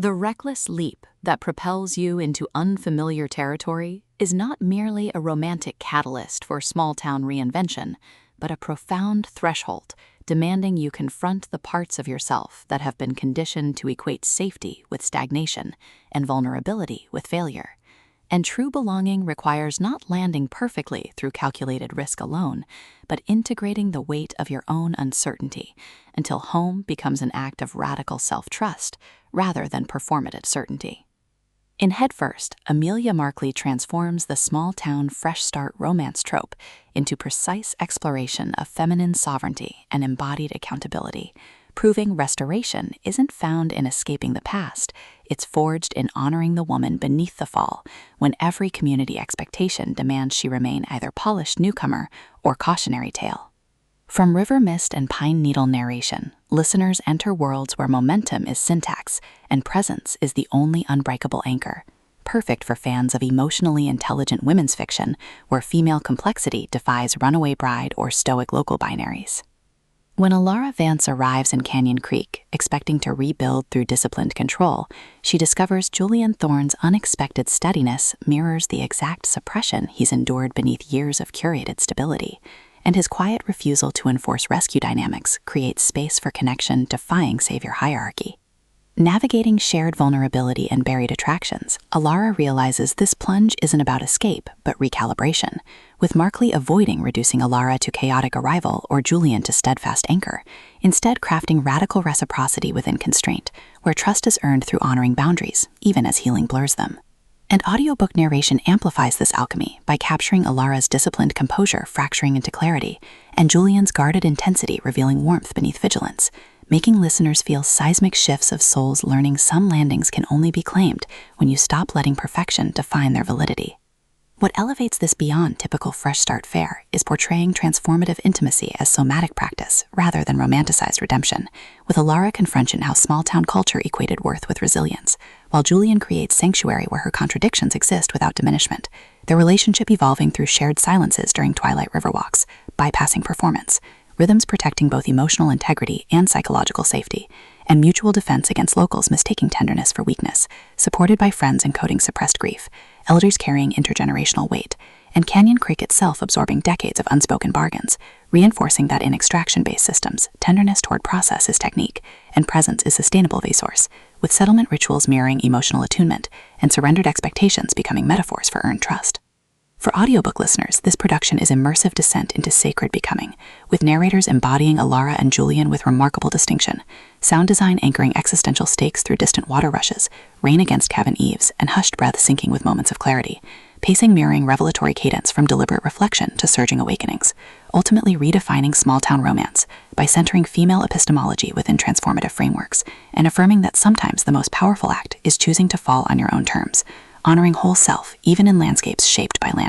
The reckless leap that propels you into unfamiliar territory is not merely a romantic catalyst for small-town reinvention, but a profound threshold demanding you confront the parts of yourself that have been conditioned to equate safety with stagnation and vulnerability with failure. And true belonging requires not landing perfectly through calculated risk alone, but integrating the weight of your own uncertainty until home becomes an act of radical self-trust rather than performative certainty. In Headfirst, Amelia Markley transforms the small-town fresh start romance trope into precise exploration of feminine sovereignty and embodied accountability, proving restoration isn't found in escaping the past, it's forged in honoring the woman beneath the fall, when every community expectation demands she remain either polished newcomer or cautionary tale. From river mist and pine needle narration, listeners enter worlds where momentum is syntax and presence is the only unbreakable anchor, perfect for fans of emotionally intelligent women's fiction where female complexity defies runaway bride or stoic local binaries. When Alara Vance arrives in Canyon Creek, expecting to rebuild through disciplined control, she discovers Julian Thorne's unexpected steadiness mirrors the exact suppression he's endured beneath years of curated stability, and his quiet refusal to enforce rescue dynamics creates space for connection defying savior hierarchy. Navigating shared vulnerability and buried attractions, Alara realizes this plunge isn't about escape, but recalibration, with Markley avoiding reducing Alara to chaotic arrival or Julian to steadfast anchor, instead crafting radical reciprocity within constraint, where trust is earned through honoring boundaries, even as healing blurs them. And audiobook narration amplifies this alchemy by capturing Alara's disciplined composure fracturing into clarity, and Julian's guarded intensity revealing warmth beneath vigilance, making listeners feel seismic shifts of souls learning some landings can only be claimed when you stop letting perfection define their validity. What elevates this beyond typical fresh start fare is portraying transformative intimacy as somatic practice rather than romanticized redemption, with Alara confronting how small-town culture equated worth with resilience, while Julian creates sanctuary where her contradictions exist without diminishment, their relationship evolving through shared silences during twilight river walks, bypassing performance, rhythms protecting both emotional integrity and psychological safety, and mutual defense against locals mistaking tenderness for weakness, supported by friends encoding suppressed grief, elders carrying intergenerational weight, and Canyon Creek itself absorbing decades of unspoken bargains, reinforcing that in extraction-based systems, tenderness toward process is technique, and presence is sustainable resource, with settlement rituals mirroring emotional attunement, and surrendered expectations becoming metaphors for earned trust. For audiobook listeners, this production is immersive descent into sacred becoming, with narrators embodying Alara and Julian with remarkable distinction, sound design anchoring existential stakes through distant water rushes, rain against cabin eaves, and hushed breath syncing with moments of clarity, pacing mirroring revelatory cadence from deliberate reflection to surging awakenings, ultimately redefining small-town romance by centering female epistemology within transformative frameworks, and affirming that sometimes the most powerful act is choosing to fall on your own terms, honoring whole self even in landscapes shaped by land